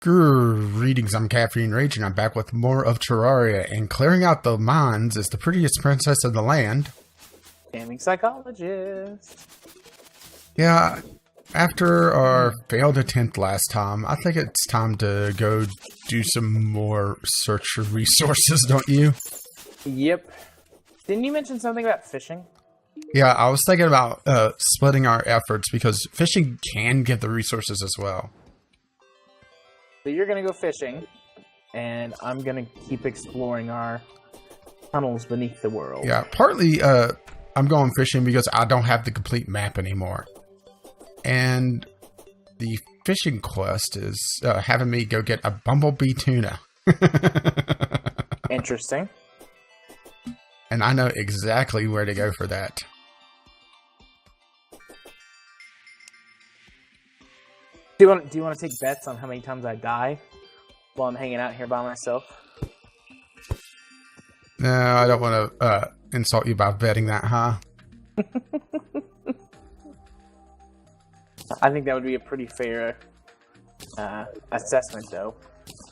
Greetings, I'm Caffeine Rage, and I'm back with more of Terraria, and clearing out the mines is the prettiest princess in the land. Gaming Psychologist. Yeah, after our failed attempt last time, I think it's time to go do some more search for resources, don't you? Yep. Didn't you mention something about fishing? Yeah, I was thinking about splitting our efforts, because fishing can give the resources as well. So you're going to go fishing, and I'm going to keep exploring our tunnels beneath the world. Yeah, partly I'm going fishing because I don't have the complete map anymore. And the fishing quest is having me go get a bumblebee tuna. Interesting. And I know exactly where to go for that. Do you want to take bets on how many times I die while I'm hanging out here by myself? No, I don't want to insult you by betting that high. I think that would be a pretty fair assessment, though.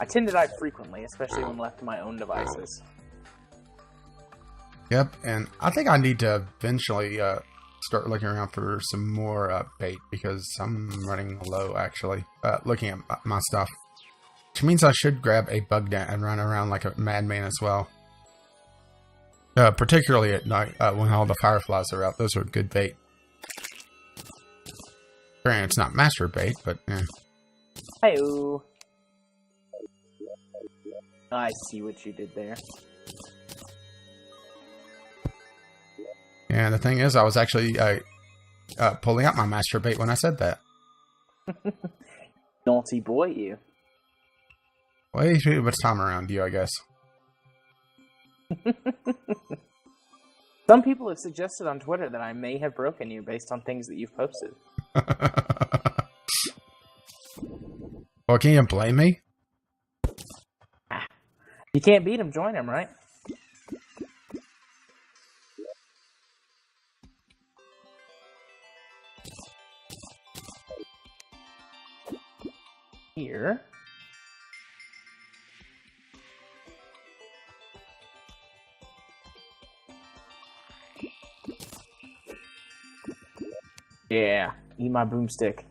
I tend to die frequently, especially when left to my own devices. Yep, and I think I need to eventually start looking around for some more bait, because I'm running low, actually, looking at my stuff. Which means I should grab a bug net and run around like a madman as well. Particularly at night, when all the fireflies are out. Those are good bait. Granted, it's not master bait, but eh. Hey-oo. I see what you did there. And the thing is, I was actually pulling out my master bait when I said that. Naughty boy, you. Way too much time around you, I guess. Some people have suggested on Twitter that I may have broken you based on things that you've posted. Well, can you blame me? You can't beat him, join him, right? Here. Yeah, eat my broomstick.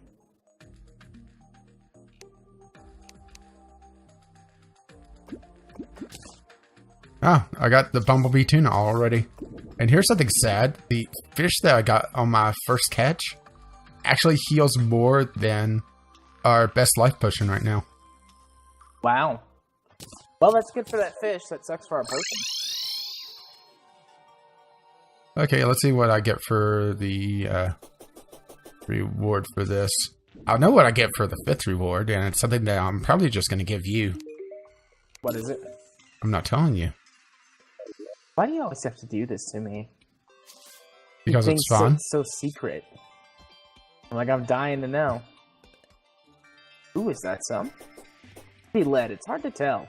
Ah, I got the bumblebee tuna already. And here's something sad. The fish that I got on my first catch actually heals more than our best life potion right now. Wow. Well, that's good for that fish. That sucks for our potion. Okay, let's see what I get for the reward for this. I know what I get for the 5th reward, and it's something that I'm probably just going to give you. What is it? I'm not telling you. Why do you always have to do this to me? Because it's fun. It's so secret. I'm dying to know. Ooh, is that some? Be lead. It's hard to tell.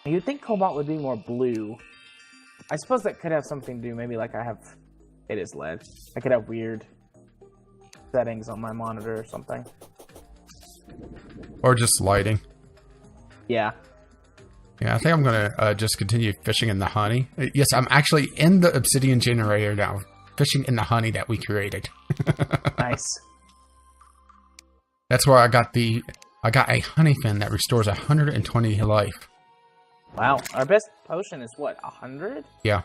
You'd think cobalt would be more blue. I suppose that could have something to do. Maybe like I have. It is lead. I could have weird settings on my monitor or something. Or just lighting. Yeah. Yeah, I think I'm going to just continue fishing in the honey. Yes, I'm actually in the obsidian generator now, fishing in the honey that we created. Nice. That's where I got a honey fin that restores 120 life. Wow. Our best potion is what, 100? Yeah.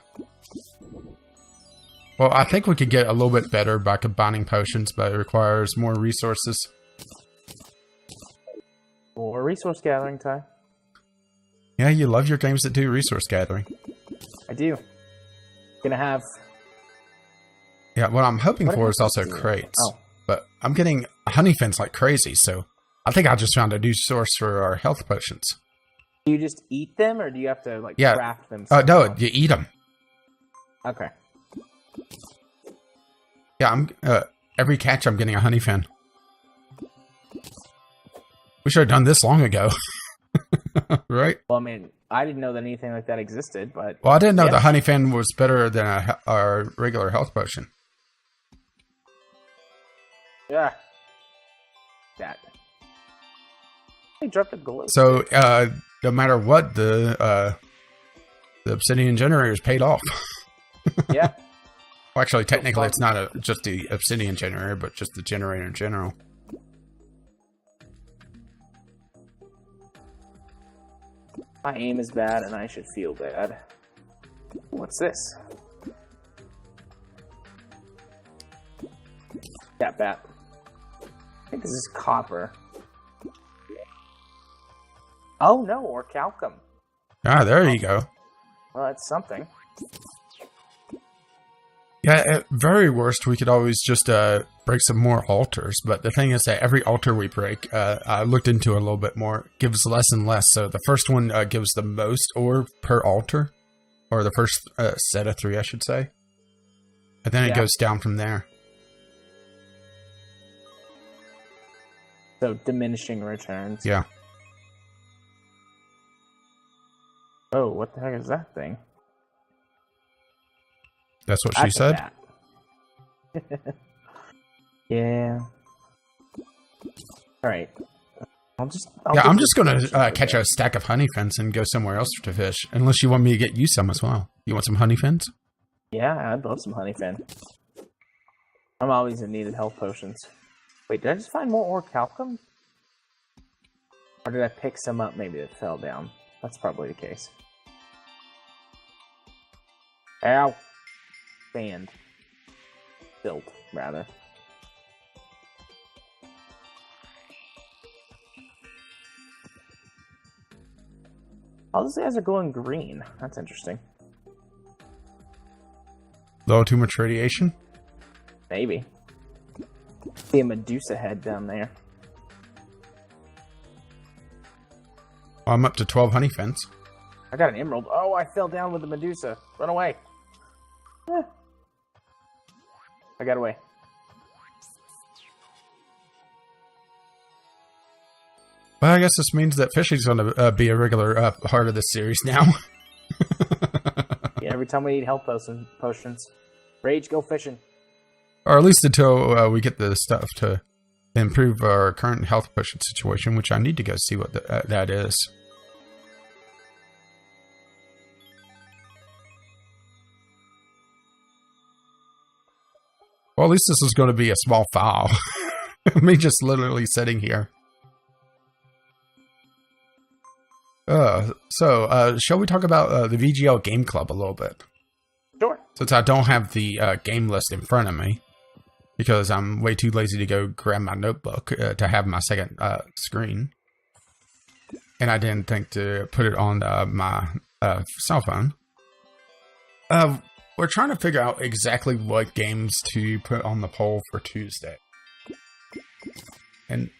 Well, I think we could get a little bit better by combining potions, but it requires more resources. Or resource gathering time. Yeah, you love your games that do resource gathering. I do. Gonna have... Yeah, what I'm hoping for is also crates. Oh. But I'm getting honey fins like crazy, so I think I just found a new source for our health potions. Do you just eat them, or do you have to, craft them? No, you eat them. Okay. Yeah, every catch I'm getting a honey fin. We should have done this long ago. Right? Well, I mean, I didn't know that anything like that existed, but... Well, I didn't know the honey fin was better than our regular health potion. Yeah. that. He dropped a glow. So, no matter what, the obsidian generator is paid off. Yeah. Well, actually, technically, it's not just the obsidian generator, but just the generator in general. My aim is bad, and I should feel bad. What's this? Cat bat. I think this is copper. Oh no, or calcum. Ah, there you go. Well, that's something. Yeah, at very worst, we could always just break some more altars. But the thing is that every altar we break, I looked into a little bit more, gives less and less. So the first one gives the most ore per altar. Or the first set of 3, I should say. And then it goes down from there. So diminishing returns. Yeah. Oh, what the heck is that thing? That's what she said? Yeah. Alright. I'm just going to catch a stack of honey fins and go somewhere else to fish. Unless you want me to get you some as well. You want some honey fins? Yeah, I'd love some honey fin. I'm always in need of health potions. Wait, did I just find more orichalcum? Or did I pick some up maybe that fell down? That's probably the case. Ow! Sand. Silt, rather. All these guys are glowing green. That's interesting. Little too much radiation? Maybe. See a Medusa head down there. Well, I'm up to 12 honey fins. I got an emerald. Oh, I fell down with the Medusa. Run away. I got away. Well, I guess this means that fishing's going to be a regular part of this series now. Yeah, every time we need health potions. Rage, go fishing. Or at least until we get the stuff to improve our current health potion situation, which I need to go see what that is. Well, at least this is going to be a small file. Me just literally sitting here. Shall we talk about the VGL Game Club a little bit? Sure. Since I don't have the game list in front of me, because I'm way too lazy to go grab my notebook to have my second screen. And I didn't think to put it on my cell phone. We're trying to figure out exactly what games to put on the poll for Tuesday. And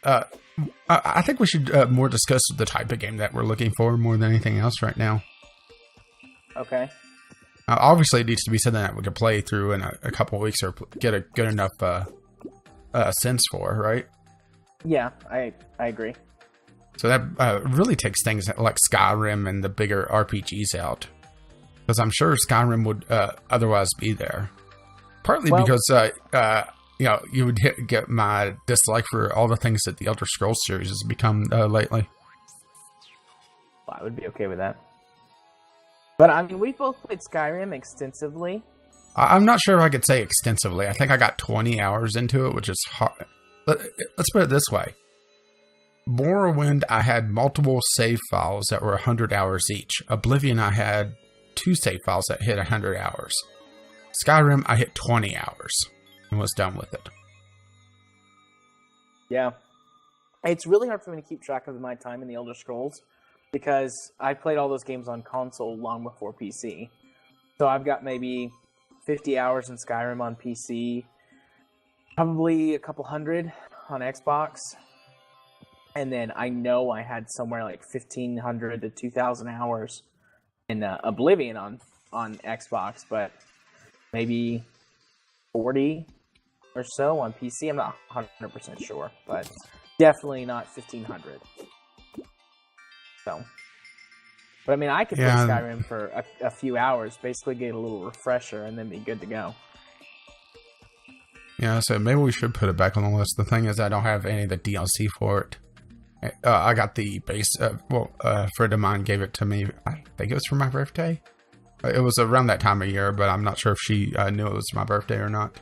I think we should more discuss the type of game that we're looking for more than anything else right now. Okay. Obviously, it needs to be something that we can play through in a couple of weeks or get a good enough sense for, right? Yeah, I agree. So that really takes things like Skyrim and the bigger RPGs out. Because I'm sure Skyrim would otherwise be there. Partly because, you would get my dislike for all the things that the Elder Scrolls series has become lately. Well, I would be okay with that. But, I mean, we both played Skyrim extensively. I'm not sure if I could say extensively. I think I got 20 hours into it, which is hard. Let's put it this way. Morrowind, I had multiple save files that were 100 hours each. Oblivion, I had 2 save files that hit 100 hours. Skyrim, I hit 20 hours and was done with it. Yeah. It's really hard for me to keep track of my time in the Elder Scrolls because I played all those games on console long before PC. So I've got maybe 50 hours in Skyrim on PC, probably a couple hundred on Xbox. And then I know I had somewhere like 1,500 to 2,000 hours in Oblivion on Xbox, but maybe 40 or so on PC. I'm not 100% sure, but definitely not 1,500. So, but I mean, I could play Skyrim for a few hours, basically get a little refresher, and then be good to go. Yeah, so maybe we should put it back on the list. The thing is, I don't have any of the DLC for it. I got the base. A friend of mine gave it to me. I think it was for my birthday. It was around that time of year, but I'm not sure if she knew it was my birthday or not.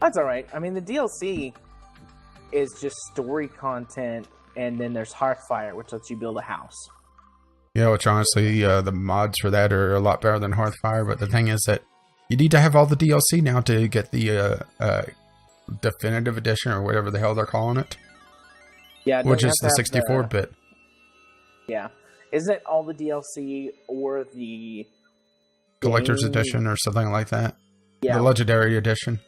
That's all right. I mean, the DLC is just story content, and then there's Hearthfire, which lets you build a house. Yeah, which honestly, the mods for that are a lot better than Hearthfire. But the thing is that you need to have all the DLC now to get the definitive edition or whatever the hell they're calling it. Yeah, which is the 64-bit. Yeah, isn't it all the DLC or the collector's edition or something like that? Yeah, the legendary edition.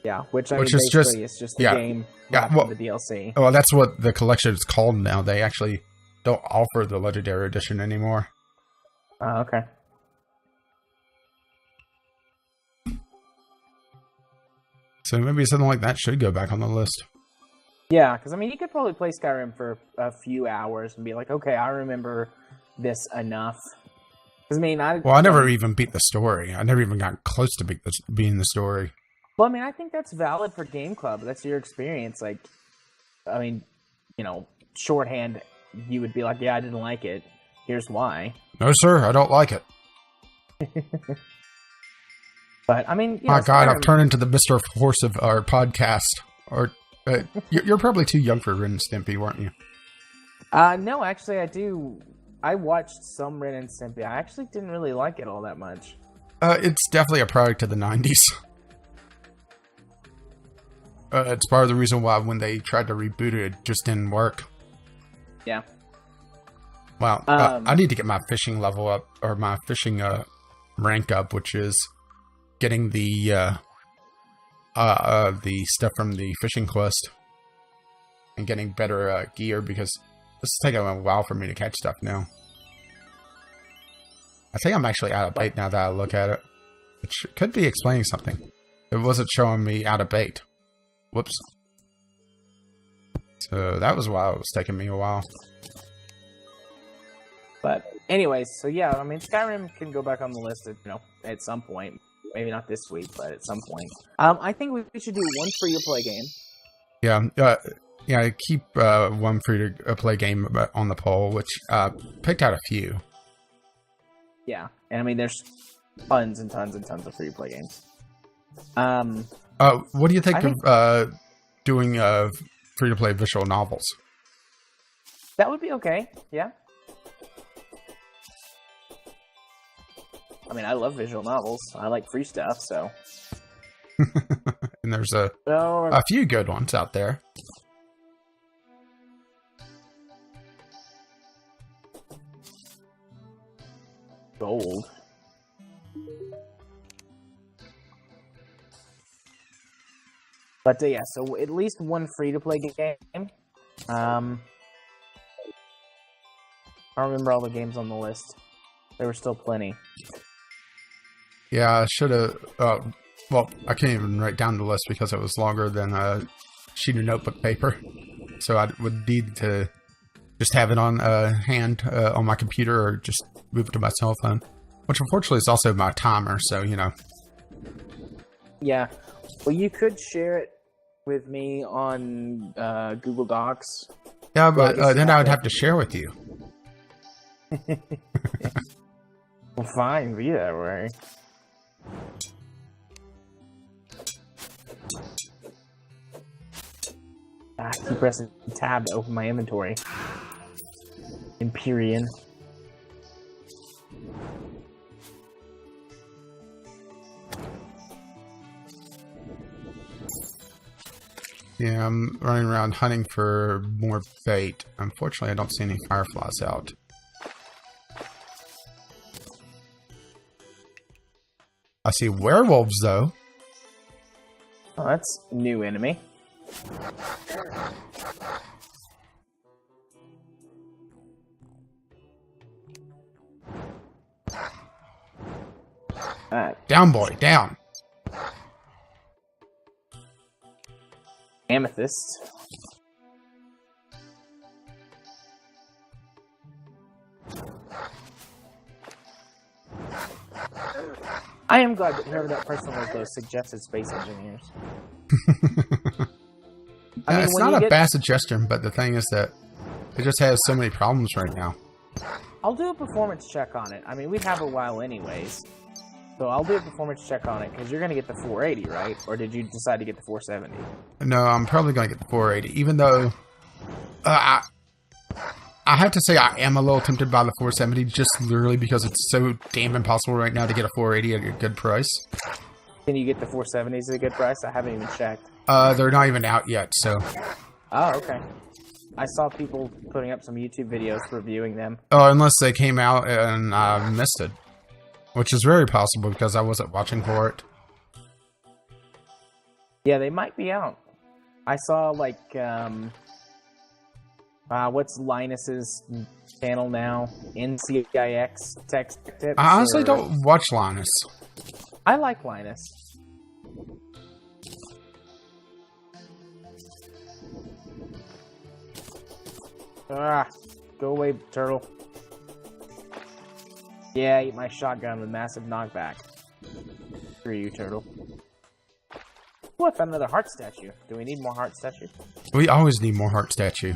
Yeah, which is just the game. Yeah, well, the DLC. Well, that's what the collection is called now. They actually don't offer the legendary edition anymore. Oh, okay. So maybe something like that should go back on the list. Yeah, because I mean, you could probably play Skyrim for a few hours and be like, okay, I remember this enough. Because I mean, I never even beat the story. I never even got close to being the story. Well, I mean, I think that's valid for Game Club. That's your experience. Like, I mean, shorthand, you would be like, yeah, I didn't like it. Here's why. No, sir, I don't like it. But I mean, my God, I've turned into the Mr. Force of our podcast. Or you're probably too young for Ren and Stimpy, weren't you? No, actually, I do. I watched some Ren and Stimpy. I actually didn't really like it all that much. It's definitely a product of the 90s. It's part of the reason why when they tried to reboot it, it just didn't work. Yeah. Well, I need to get my fishing level up, or my fishing rank up, which is getting the stuff from the fishing quest and getting better gear, because this is taking a while for me to catch stuff now. I think I'm actually out of bait now that I look at it. It could be explaining something. It wasn't showing me out of bait. Whoops. So that was why it was taking me a while. But anyways, so yeah, I mean, Skyrim can go back on the list at some point. Maybe not this week, but at some point. I think we should do one free-to-play game. Yeah, keep one free-to-play game on the poll, which picked out a few. Yeah, and I mean, there's tons and tons and tons of free-to-play games. What do you think of doing free-to-play visual novels? That would be okay, yeah. I mean, I love visual novels. I like free stuff, so. And there's a few good ones out there. Gold. But yeah, so at least one free-to-play game. I don't remember all the games on the list. There were still plenty. Yeah, I should have... well, I can't even write down the list because it was longer than a sheet of notebook paper. So I would need to just have it on hand on my computer, or just move it to my cell phone. Which unfortunately is also my timer, so, Yeah. Well, you could share it with me on Google Docs. Yeah, but then I would have to share with you. Well, fine, be that way. I keep pressing tab to open my inventory. Empyrean. Yeah, I'm running around hunting for more bait. Unfortunately, I don't see any fireflies out. I see werewolves, though. Oh, that's a new enemy. Down, boy, down. Amethyst. I am glad that whoever that person was, those suggested space engineers. I mean, It's when not you a get, bad suggestion, but the thing is that it just has so many problems right now. I'll do a performance check on it. I mean, we have a while anyways. So I'll do a performance check on it, because you're going to get the 480, right? Or did you decide to get the 470? No, I'm probably going to get the 480, even though I have to say I am a little tempted by the 470, just literally because it's so damn impossible right now to get a 480 at a good price. Can you get the 470s at a good price? I haven't even checked. They're not even out yet, so. Oh, okay. I saw people putting up some YouTube videos reviewing them. Oh, unless they came out and I missed it. Which is very possible because I wasn't watching for it. Yeah, they might be out. I saw, like, what's Linus's channel now? NCIX Tech Tips? I honestly don't watch Linus. I like Linus. Ah, go away, turtle. Yeah, eat my shotgun with massive knockback. Screw you, turtle. Oh, I found another heart statue. Do we need more heart statues? We always need more heart statue.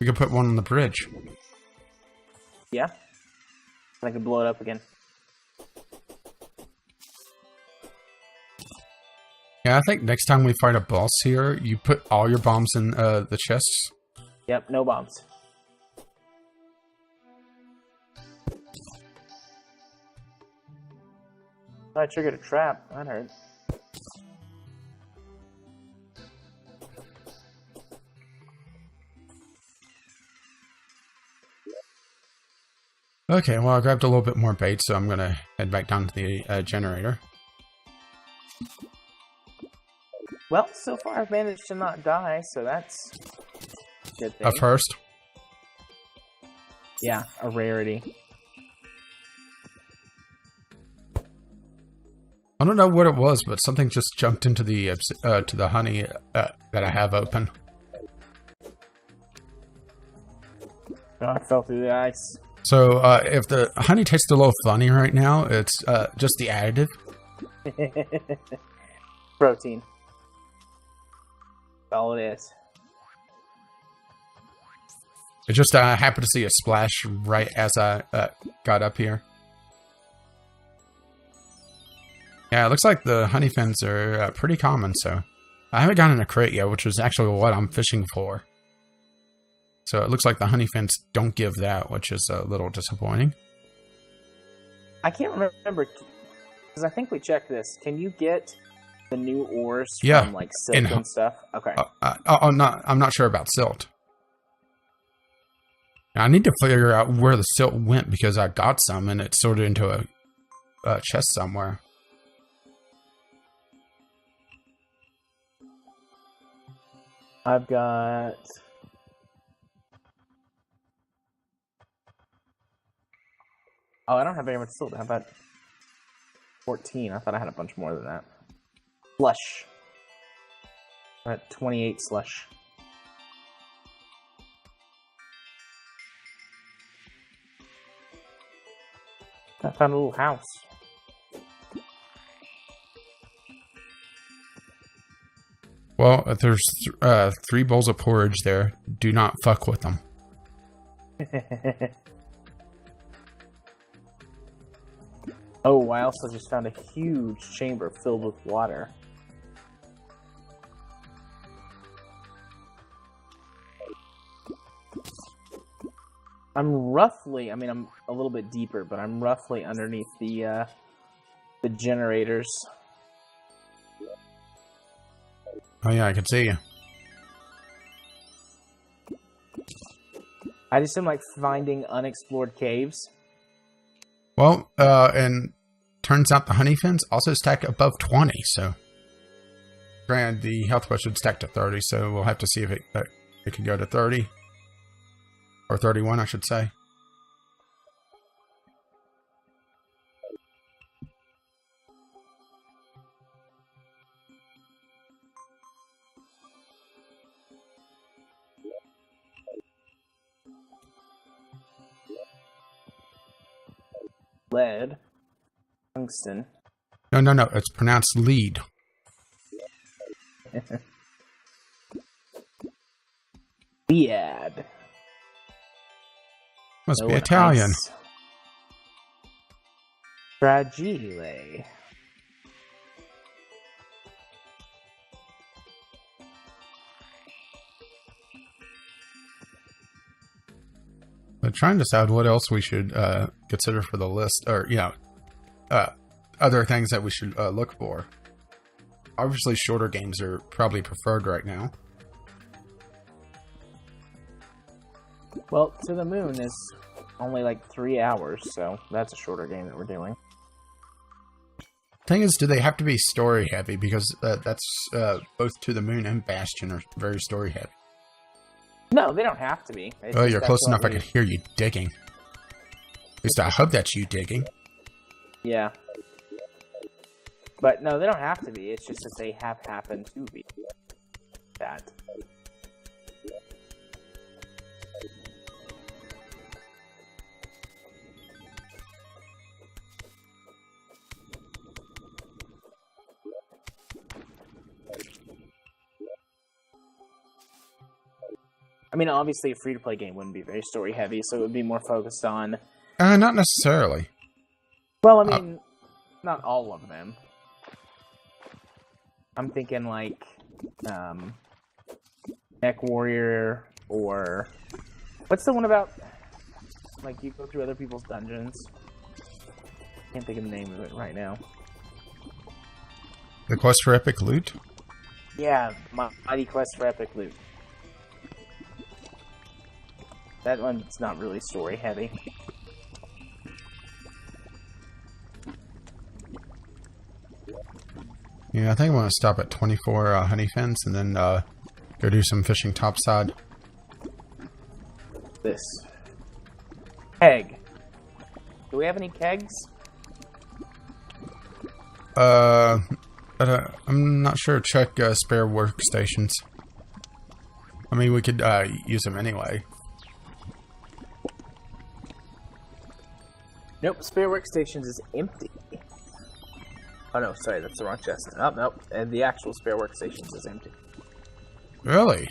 We could put one on the bridge. Yeah. I could blow it up again. Yeah, I think next time we fight a boss here, you put all your bombs in the chests. Yep, no bombs. I triggered a trap. That hurt. Okay, well, I grabbed a little bit more bait, so I'm going to head back down to the generator. Well, so far I've managed to not die, so that's a good thing. A first. Yeah, a rarity. I don't know what it was, but something just jumped into the to the honey that I have open. Oh, I fell through the ice. So if the honey tastes a little funny right now, it's just the additive. Protein. That's all it is. It just happened to see a splash right as I got up here. Yeah, it looks like the honey fins are pretty common, so I haven't gotten a crate yet, which is actually what I'm fishing for. So it looks like the honey fins don't give that, which is a little disappointing. I can't remember, because I think we checked this. Can you get the new ores from, like, silt and stuff? Okay. I'm not sure about silt. Now, I need to figure out where the silt went, because I got some, and it's sorted into a chest somewhere. I've got... Oh, I don't have very much silt. How about 14? I thought I had a bunch more than that. Slush. I'm at 28 slush. I found a little house. Well, if there's 3 bowls of porridge there, do not fuck with them. Oh, I also just found a huge chamber filled with water. I'm roughly, I mean, I'm a little bit deeper, but I'm roughly underneath the generators. Oh yeah, I can see you. I just am like finding unexplored caves. Well, and turns out the honey fins also stack above 20, so... Granted, the health bar should stack to 30, so we'll have to see if it can go to 30. Or 31, I should say. Lead. Tungsten. No. It's pronounced lead. Liad. Must No, be Italian. nice. Fragile. I'm trying to decide what else we should consider for the list, or other things that we should look for. Obviously, shorter games are probably preferred right now. Well, To the Moon is only like 3 hours, so that's a shorter game that we're doing. Thing is, do they have to be story heavy? Because that's both To the Moon and Bastion are very story heavy. No, they don't have to be. Oh, you're close enough. I could hear you digging. At least I hope that's you digging. Yeah. But no, they don't have to be. It's just that they have happened to be that. I mean, obviously, a free-to-play game wouldn't be very story-heavy, so it would be more focused on... Not necessarily. Well, I mean, not all of them. I'm thinking, like, Mech Warrior, or... What's the one about, like, you go through other people's dungeons? Can't think of the name of it right now. The Quest for Epic Loot? Yeah, Mighty Quest for Epic Loot. That one's not really story heavy. Yeah, I think I'm going to stop at 24 honey fins and then go do some fishing topside. This. Keg. Do we have any kegs? I'm not sure. Check spare workstations. I mean, we could use them anyway. Nope, spare workstations is empty. Oh no, sorry, that's the wrong chest. Oh, nope, and the actual spare workstations is empty. Really?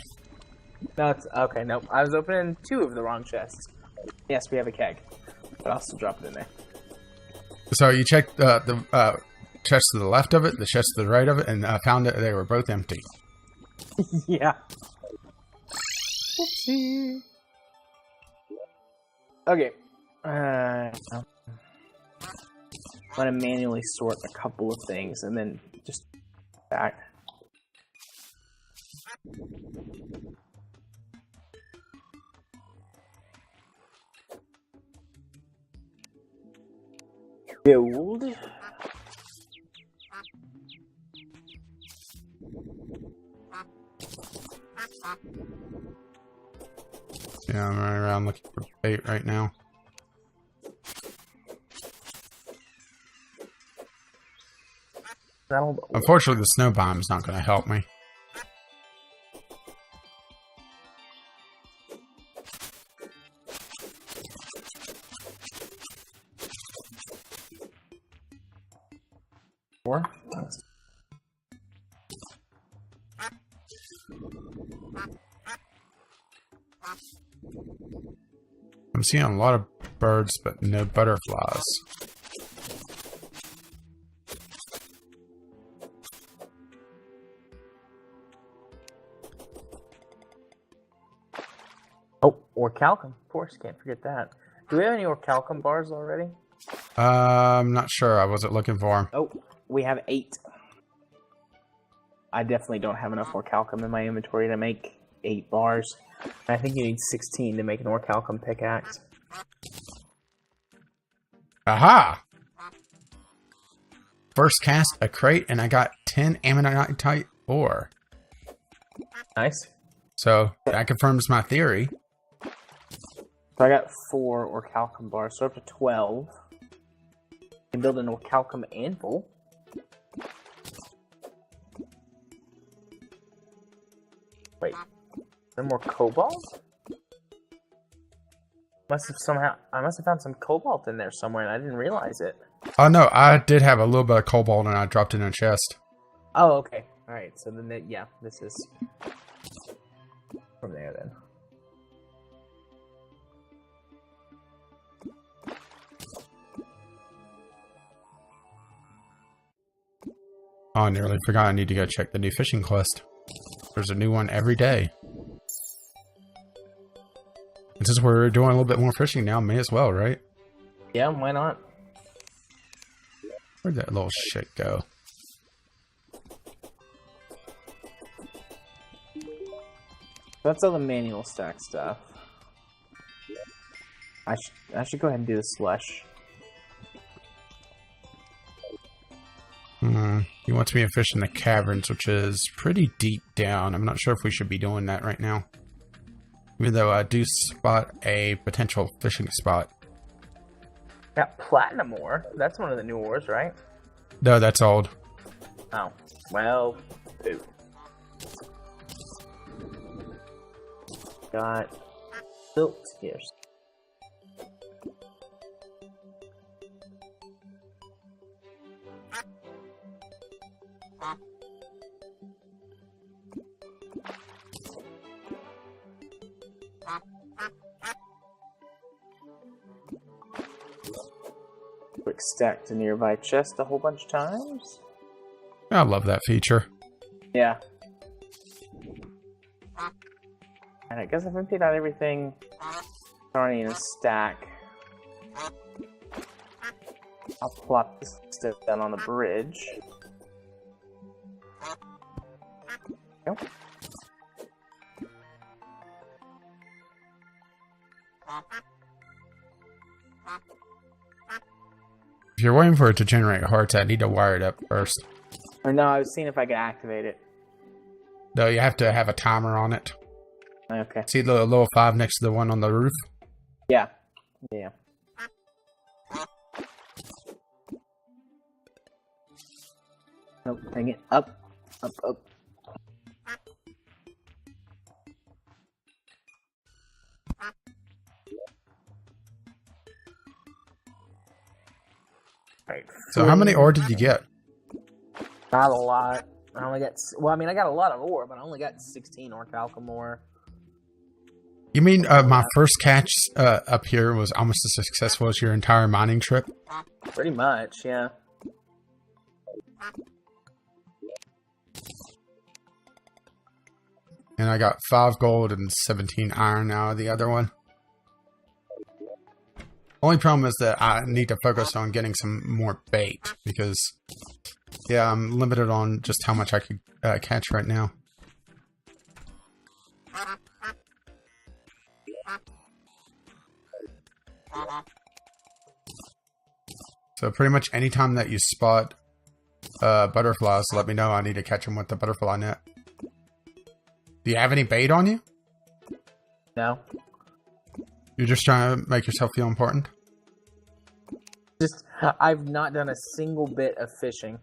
No, it's okay. Nope, I was opening 2 of the wrong chests. Yes, we have a keg, but I'll still drop it in there. So you checked the chest to the left of it, the chest to the right of it, and found that they were both empty. Yeah. Oopsie. Okay. I'm going to manually sort a couple of things and then just back. Build. Yeah, I'm running around looking for bait right now. Unfortunately, the snow bomb's not going to help me. Four. I'm seeing a lot of birds, but no butterflies. Oh, orichalcum. Of course, can't forget that. Do we have any orichalcum bars already? I'm not sure. I wasn't looking for them. Oh, we have 8. I definitely don't have enough orichalcum in my inventory to make 8 bars. I think you need 16 to make an orichalcum pickaxe. Aha! First cast a crate, and I got 10 ammonite ore. Nice. So that confirms my theory. So I got 4 orichalcum bars, so up to 12. You can build an orichalcum anvil. Wait, is there more cobalt? I must have found some cobalt in there somewhere and I didn't realize it. Oh no, I did have a little bit of cobalt and I dropped it in a chest. Oh, okay. All right. So then, yeah, this is from there then. Oh, I nearly forgot. I need to go check the new fishing quest. There's a new one every day. And since we're doing a little bit more fishing now, may as well, right? Yeah, why not? Where'd that little shit go? That's all the manual stack stuff. I should go ahead and do the slush. He wants me to fish in the caverns, which is pretty deep down. I'm not sure if we should be doing that right now. Even though I do spot a potential fishing spot. Got platinum ore. That's one of the new ores, right? No, that's old. Oh. Well, poo. Got silt here. Quick stack to nearby chest a whole bunch of times. I love that feature. Yeah. And I guess I've emptied out everything already in a stack. I'll plop this stuff down on the bridge. Go. If you're waiting for it to generate hearts, I need to wire it up first. Or no, I was seeing if I could activate it. No, you have to have a timer on it. Okay. See the little 5 next to the one on the roof? Yeah. Yeah. Oh, dang it. Up. Up, up. Right. So how many ore did you get? Not a lot. I only got, well, I mean, I got a lot of ore, but I only got 16 orichalcum ore. You mean my first catch up here was almost as successful as your entire mining trip? Pretty much, yeah. And I got 5 gold and 17 iron out of the other one. Only problem is that I need to focus on getting some more bait because, yeah, I'm limited on just how much I could catch right now. So pretty much anytime that you spot butterflies, let me know. I need to catch them with the butterfly net. Do you have any bait on you? No. You're just trying to make yourself feel important? Just, I've not done a single bit of fishing.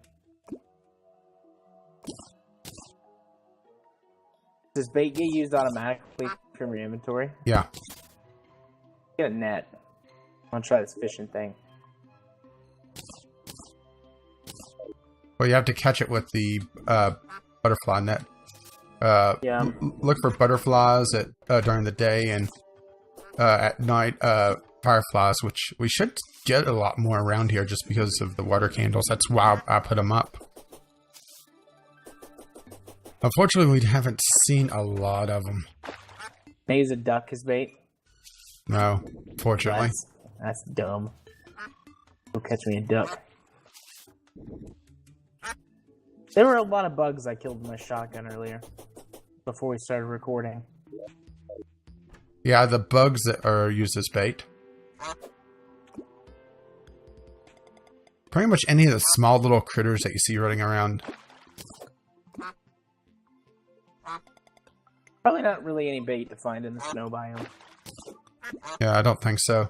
Does bait get used automatically from your inventory? Yeah. Get a net. I want to try this fishing thing. Well, you have to catch it with the butterfly net. Yeah. Look for butterflies during the day and at night fireflies, which we should get a lot more around here just because of the water candles. That's why I put them up. Unfortunately, we haven't seen a lot of them. Can I use a duck as bait? No, fortunately. That's dumb. Go catch me a duck. There were a lot of bugs I killed with my shotgun earlier. Before we started recording. Yeah, the bugs that are used as bait. Pretty much any of the small little critters that you see running around. Probably not really any bait to find in the snow biome. Yeah, I don't think so.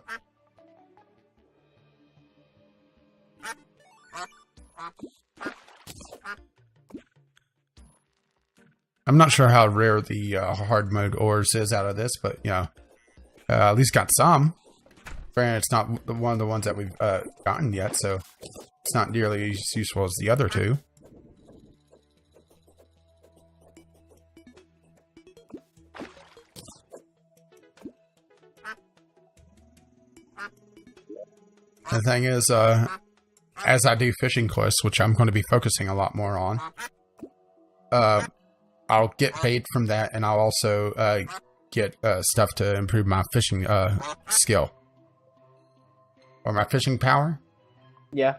I'm not sure how rare the hard mode ores is out of this, but, you know, at least got some. Granted, it's not one of the ones that we've gotten yet, so it's not nearly as useful as the other two. The thing is, as I do fishing quests, which I'm going to be focusing a lot more on, I'll get paid from that, and I'll also get stuff to improve my fishing skill. Or my fishing power. Yeah.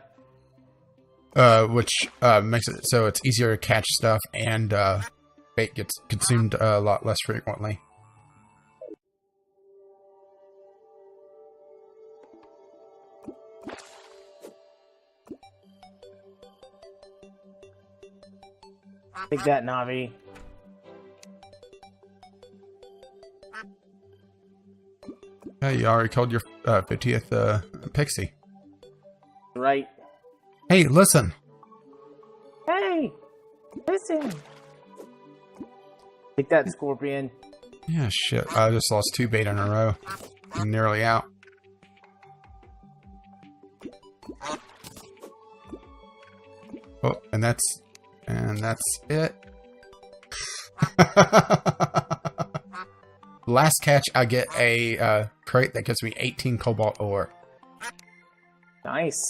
Which makes it so it's easier to catch stuff, and bait gets consumed a lot less frequently. Take that, Navi. Hey, you already killed your 50th pixie. Right. Hey, listen. Hey! Listen! Take that, Scorpion. Yeah, shit. I just lost 2 bait in a row. I'm nearly out. Oh, and that's it. Last catch, I get a crate that gives me 18 cobalt ore. Nice.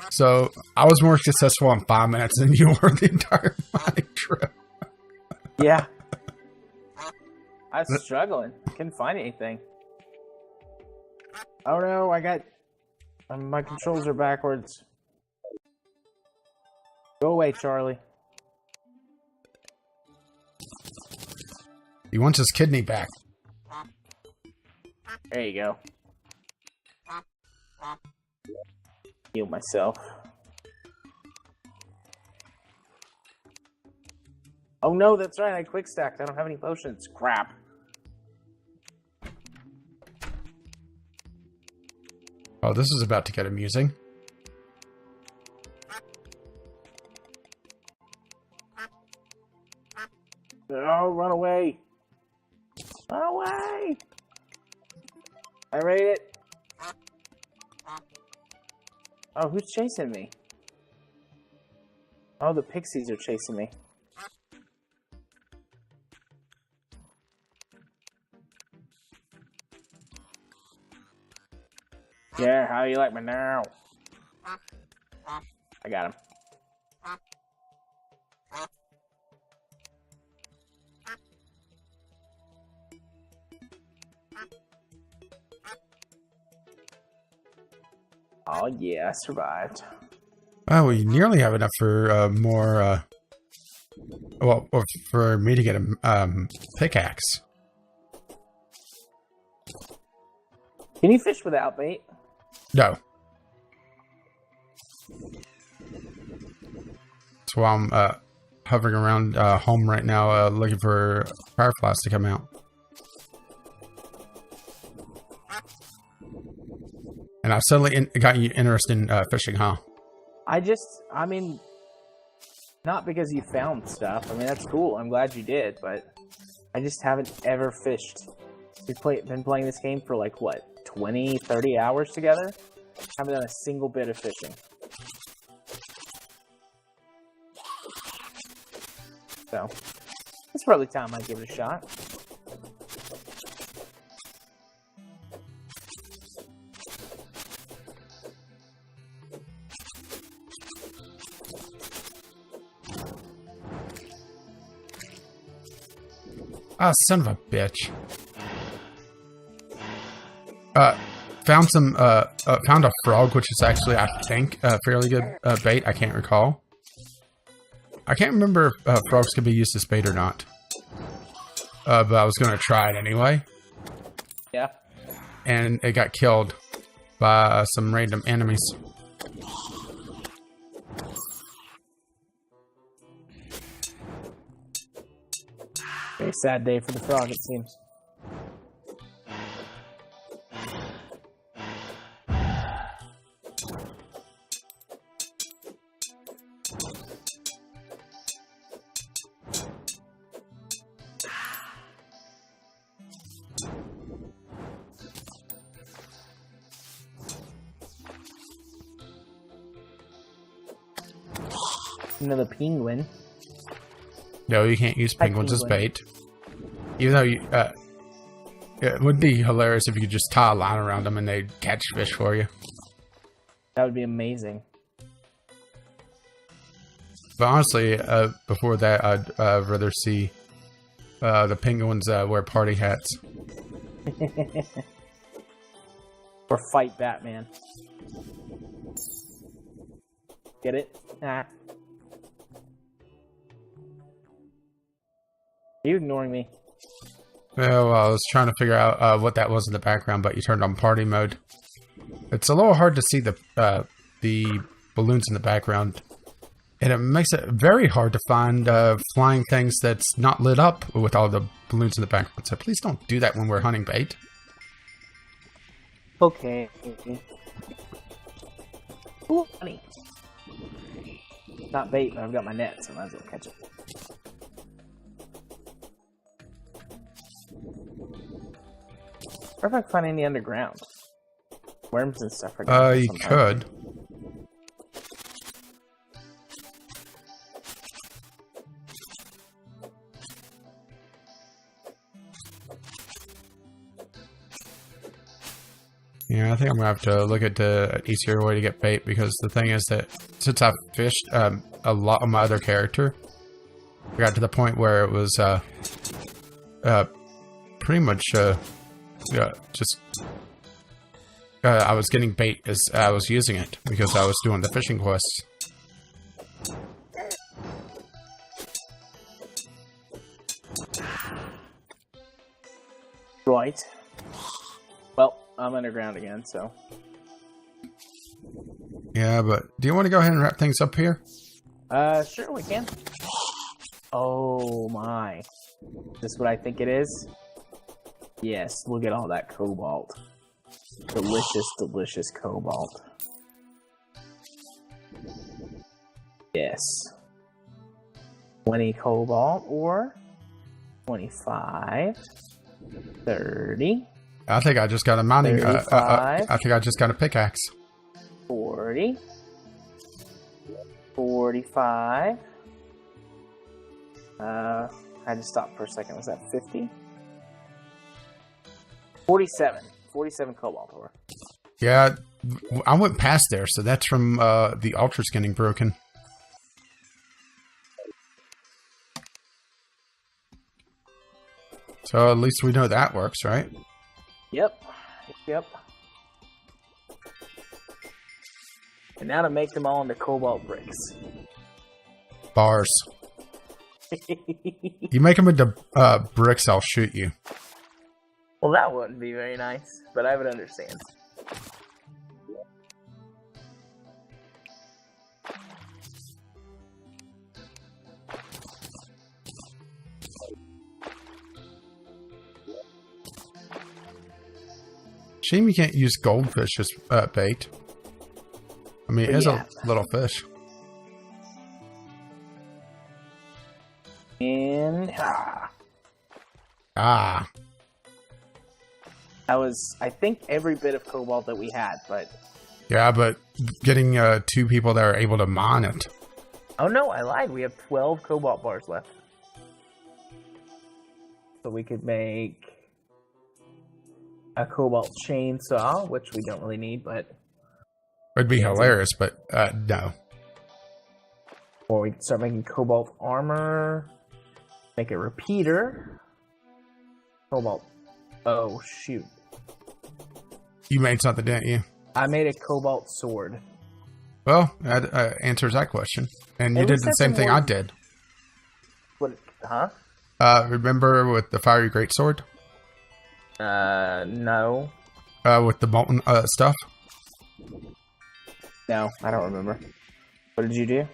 So I was more successful in 5 minutes than you were the entire mining trip. Yeah. I was struggling. Couldn't find anything. Oh no, I got... my controls are backwards. Go away, Charlie. He wants his kidney back. There you go. Heal myself. Oh no, that's right, I quick stacked. I don't have any potions. Crap. Oh, this is about to get amusing. Oh, run away. Run away! I made it. Oh, who's chasing me? Oh, the pixies are chasing me. Yeah, how you like me now? I got him. Oh yeah, I survived. Oh, we nearly have enough for more. Well, for me to get a pickaxe. Can you fish without bait? No. That's why I'm hovering around home right now, looking for fireflies to come out. And I've suddenly got you interested in fishing, huh? I mean, not because you found stuff. I mean, that's cool. I'm glad you did, but I just haven't ever fished. We've been playing this game for like, what, 20, 30 hours together? Haven't done a single bit of fishing. So, it's probably time I give it a shot. Ah, son of a bitch. Found a frog, which is actually, I think, a fairly good bait. I can't recall. I can't remember if frogs could be used as bait or not. But I was going to try it anyway. Yeah. And it got killed by some random enemies. Very sad day for the frog, it seems. Another penguin. No, you can't use penguins as bait. Even though you, it would be hilarious if you could just tie a line around them and they'd catch fish for you. That would be amazing. But honestly, before that, I'd rather see the penguins wear party hats. Or fight Batman. Get it? Ah. Are you ignoring me? Well, I was trying to figure out what that was in the background, but you turned on party mode. It's a little hard to see the balloons in the background. And it makes it very hard to find flying things that's not lit up with all the balloons in the background. So please don't do that when we're hunting bait. Okay. Ooh, honey. Not bait, but I've got my net, so I might as well catch it. Or if I can find any underground. Worms and stuff are you could. Yeah, I think I'm gonna have to look at an easier way to get bait, because the thing is that since I've fished a lot of my other character, I got to the point where it was pretty much just I was getting bait as I was using it because I was doing the fishing quests. Right. Well, I'm underground again, so. Yeah, but do you want to go ahead and wrap things up here? Sure we can. Oh my. Is this what I think it is? Yes, look at all that cobalt. Delicious, delicious cobalt. Yes. 20 cobalt or 25, 30. I think I just got a mining. I think I just got a pickaxe. 40, 45. I had to stop for a second. Was that 50? 47. 47 cobalt ore. Yeah, I went past there, so that's from the altars getting broken. So at least we know that works, right? Yep. Yep. And now to make them all into cobalt bricks. Bars. You make them into bricks, I'll shoot you. Well, that wouldn't be very nice, but I would understand. Shame you can't use goldfish as bait. I mean, it is a little fish. And that was, I think, every bit of cobalt that we had, but... Yeah, but getting 2 people that are able to mine it. Oh no, I lied. We have 12 cobalt bars left. So we could make a cobalt chainsaw, which we don't really need, but... It'd be hilarious, but no. Or we could start making cobalt armor. Make a repeater. Cobalt. Oh, shoot. You made something, didn't you? I made a cobalt sword. Well, that answers that question. And you did the same thing I did. What? Huh? Remember with the fiery greatsword? No. With the molten stuff? No, I don't remember. What did you do?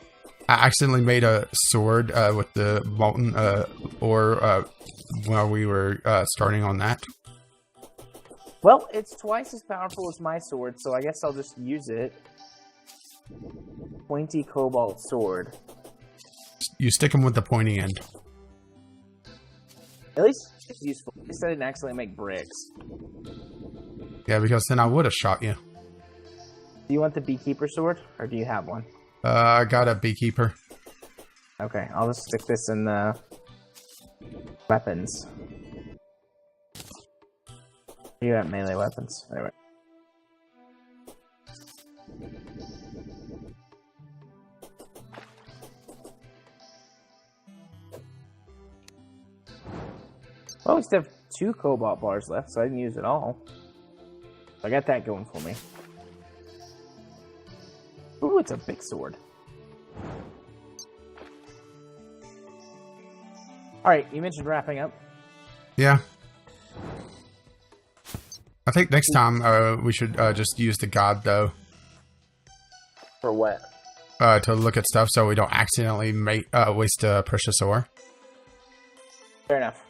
I accidentally made a sword with the molten ore while we were starting on that. Well, it's twice as powerful as my sword, so I guess I'll just use it. Pointy cobalt sword. You stick them with the pointy end. At least it's useful. At least I didn't accidentally make bricks. Yeah, because then I would have shot you. Do you want the beekeeper sword, or do you have one? I got a beekeeper. Okay, I'll just stick this in the weapons. You have melee weapons. Anyway. Well, we still have 2 cobalt bars left, so I didn't use it all. I got that going for me. Ooh, it's a big sword. Alright, you mentioned wrapping up. Yeah. I think next time we should just use the god, though. For what? To look at stuff so we don't accidentally waste a precious ore. Fair enough.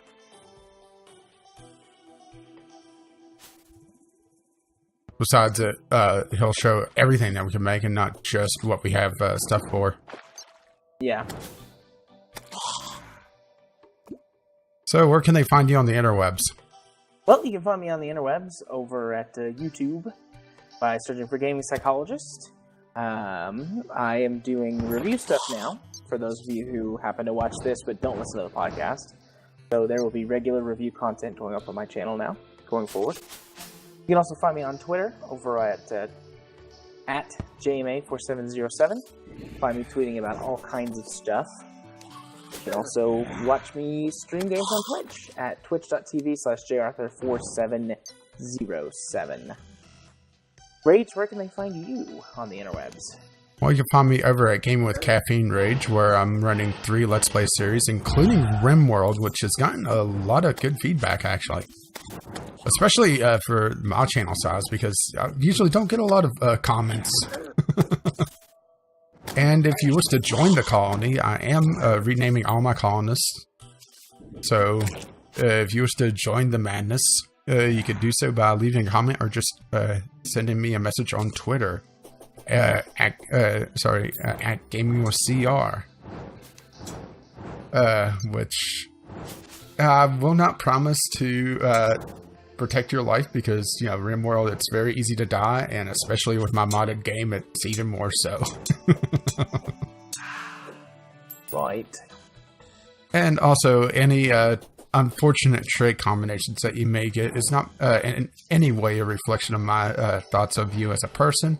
Besides, he'll show everything that we can make and not just what we have stuff for. Yeah. So, where can they find you on the interwebs? Well, you can find me on the interwebs over at YouTube by searching for Gaming Psychologist. I am doing review stuff now, for those of you who happen to watch this but don't listen to the podcast. So there will be regular review content going up on my channel now, going forward. You can also find me on Twitter over at JMA4707. Find me tweeting about all kinds of stuff. You can also watch me stream games on Twitch at twitch.tv/jarthur4707. Rage, where can they find you on the interwebs? Well, you can find me over at Gaming with Caffeine Rage, where I'm running 3 Let's Play series, including RimWorld, which has gotten a lot of good feedback, actually. Especially for my channel size, because I usually don't get a lot of comments. And if you wish to join the colony, I am renaming all my colonists. So, if you wish to join the madness, you could do so by leaving a comment or just sending me a message on Twitter at Gaming with CR. Which I will not promise to protect your life because, you know, RimWorld, it's very easy to die, and especially with my modded game, it's even more so. Right. And also, any unfortunate trait combinations that you may get is not in any way a reflection of my thoughts of you as a person.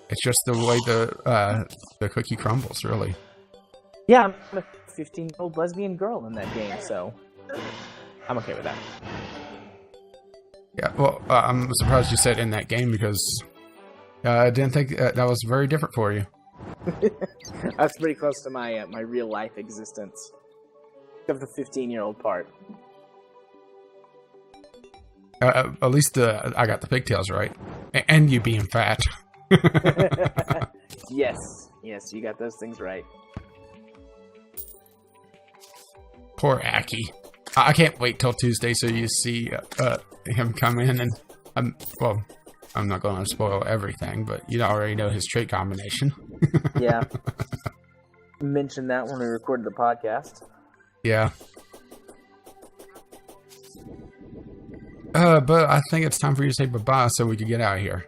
It's just the way the cookie crumbles, really. Yeah, I'm a 15-year-old lesbian girl in that game, so I'm okay with that. Yeah, well, I'm surprised you said in that game because I didn't think that was very different for you. That's pretty close to my my real life existence, except the 15-year-old part. At least I got the pigtails right, and you being fat. Yes, you got those things right. Poor Aki. I can't wait till Tuesday so you see him come in and I'm not going to spoil everything, but you already know his trait combination. Yeah. Mentioned that when we recorded the podcast. Yeah. But I think it's time for you to say bye-bye so we can get out of here.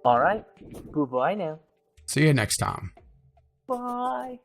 All right. Goodbye now. See you next time. Bye.